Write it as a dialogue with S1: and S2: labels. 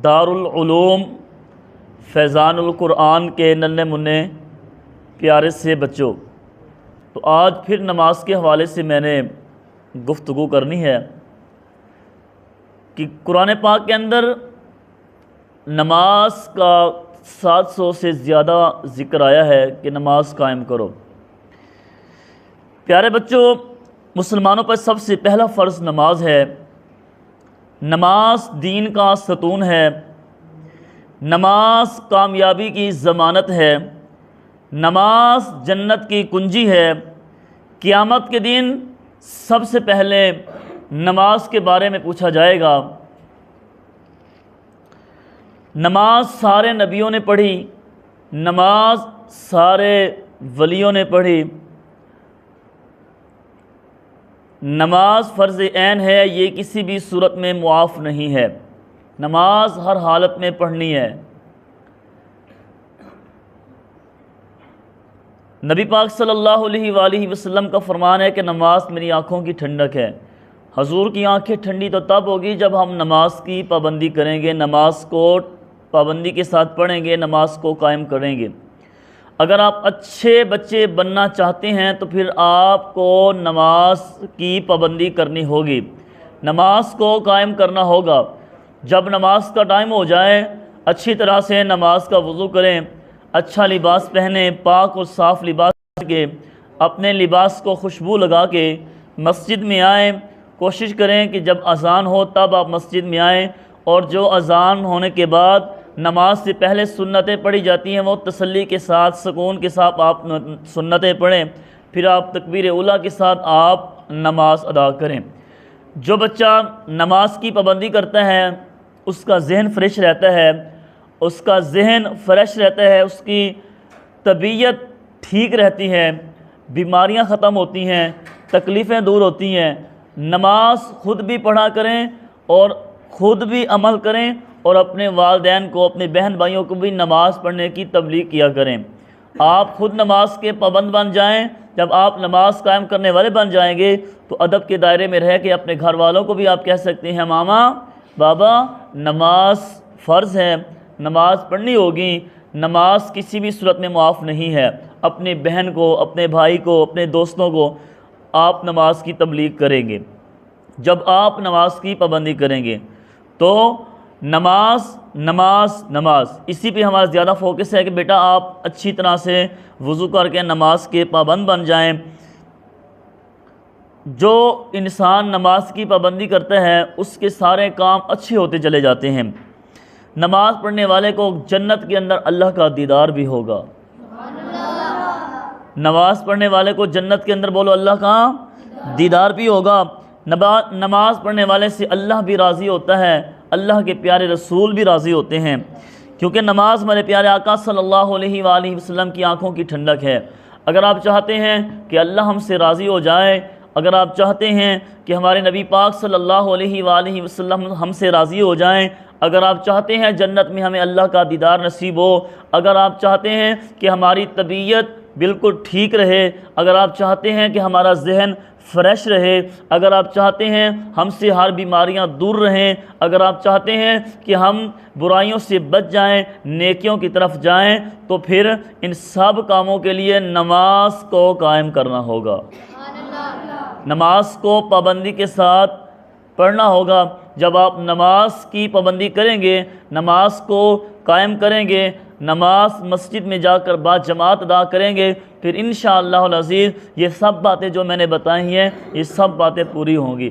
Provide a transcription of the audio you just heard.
S1: دارالعلوم فیضان القرآن کے ننھے منع پیارے سے بچوں، تو آج پھر نماز کے حوالے سے میں نے گفتگو کرنی ہے کہ قرآن پاک کے اندر نماز کا 700 سے زیادہ ذکر آیا ہے کہ نماز قائم کرو۔ پیارے بچوں، مسلمانوں پر سب سے پہلا فرض نماز ہے۔ نماز دین کا ستون ہے، نماز کامیابی کی ضمانت ہے، نماز جنت کی کنجی ہے۔ قیامت کے دن سب سے پہلے نماز کے بارے میں پوچھا جائے گا۔ نماز سارے نبیوں نے پڑھی، نماز سارے ولیوں نے پڑھی۔ نماز فرض عین ہے، یہ کسی بھی صورت میں معاف نہیں ہے، نماز ہر حالت میں پڑھنی ہے۔ نبی پاک صلی اللہ علیہ وآلہ وسلم کا فرمان ہے کہ نماز میری آنکھوں کی ٹھنڈک ہے۔ حضور کی آنکھیں ٹھنڈی تو تب ہوگی جب ہم نماز کی پابندی کریں گے، نماز کو پابندی کے ساتھ پڑھیں گے، نماز کو قائم کریں گے۔ اگر آپ اچھے بچے بننا چاہتے ہیں تو پھر آپ کو نماز کی پابندی کرنی ہوگی، نماز کو قائم کرنا ہوگا۔ جب نماز کا ٹائم ہو جائے، اچھی طرح سے نماز کا وضو کریں، اچھا لباس پہنیں، پاک اور صاف لباس کے اپنے لباس کو خوشبو لگا کے مسجد میں آئیں۔ کوشش کریں کہ جب اذان ہو تب آپ مسجد میں آئیں، اور جو اذان ہونے کے بعد نماز سے پہلے سنتیں پڑھی جاتی ہیں وہ تسلی کے ساتھ سکون کے ساتھ آپ سنتیں پڑھیں، پھر آپ تکبیر اولیٰ کے ساتھ آپ نماز ادا کریں۔ جو بچہ نماز کی پابندی کرتا ہے اس کا ذہن فریش رہتا ہے، اس کا ذہن فریش رہتا ہے، اس کی طبیعت ٹھیک رہتی ہے، بیماریاں ختم ہوتی ہیں، تکلیفیں دور ہوتی ہیں۔ نماز خود بھی پڑھا کریں اور خود بھی عمل کریں، اور اپنے والدین کو، اپنے بہن بھائیوں کو بھی نماز پڑھنے کی تبلیغ کیا کریں۔ آپ خود نماز کے پابند بن جائیں۔ جب آپ نماز قائم کرنے والے بن جائیں گے تو ادب کے دائرے میں رہ کے اپنے گھر والوں کو بھی آپ کہہ سکتے ہیں ماما بابا نماز فرض ہے، نماز پڑھنی ہوگی، نماز کسی بھی صورت میں معاف نہیں ہے۔ اپنے بہن کو، اپنے بھائی کو، اپنے دوستوں کو آپ نماز کی تبلیغ کریں گے۔ جب آپ نماز کی پابندی کریں گے تو نماز نماز نماز اسی پہ ہمارا زیادہ فوکس ہے کہ بیٹا آپ اچھی طرح سے وضو کر کے نماز کے پابند بن جائیں۔ جو انسان نماز کی پابندی کرتا ہے اس کے سارے کام اچھے ہوتے چلے جاتے ہیں۔ نماز پڑھنے والے کو جنت کے اندر اللہ کا دیدار بھی ہوگا۔ نماز پڑھنے والے کو جنت کے اندر بولو اللہ کا دیدار بھی ہوگا۔ نماز پڑھنے والے سے اللہ بھی راضی ہوتا ہے، اللہ کے پیارے رسول بھی راضی ہوتے ہیں، کیونکہ نماز ہمارے پیارے آقا صلی اللہ علیہ وآلہ وسلم کی آنکھوں کی ٹھنڈک ہے۔ اگر آپ چاہتے ہیں کہ اللہ ہم سے راضی ہو جائے، اگر آپ چاہتے ہیں کہ ہمارے نبی پاک صلی اللہ علیہ وآلہ وسلم ہم سے راضی ہو جائیں، اگر آپ چاہتے ہیں جنت میں ہمیں اللہ کا دیدار نصیب ہو، اگر آپ چاہتے ہیں کہ ہماری طبیعت بالکل ٹھیک رہے، اگر آپ چاہتے ہیں کہ ہمارا ذہن فریش رہے، اگر آپ چاہتے ہیں ہم سے ہر بیماریاں دور رہیں، اگر آپ چاہتے ہیں کہ ہم برائیوں سے بچ جائیں، نیکیوں کی طرف جائیں، تو پھر ان سب کاموں کے لیے نماز کو قائم کرنا ہوگا، نماز کو پابندی کے ساتھ پڑھنا ہوگا۔ جب آپ نماز کی پابندی کریں گے، نماز کو قائم کریں گے، نماز مسجد میں جا کر با جماعت ادا کریں گے، پھر انشاءاللہ العزیز یہ سب باتیں جو میں نے بتائی ہیں یہ سب باتیں پوری ہوں گی۔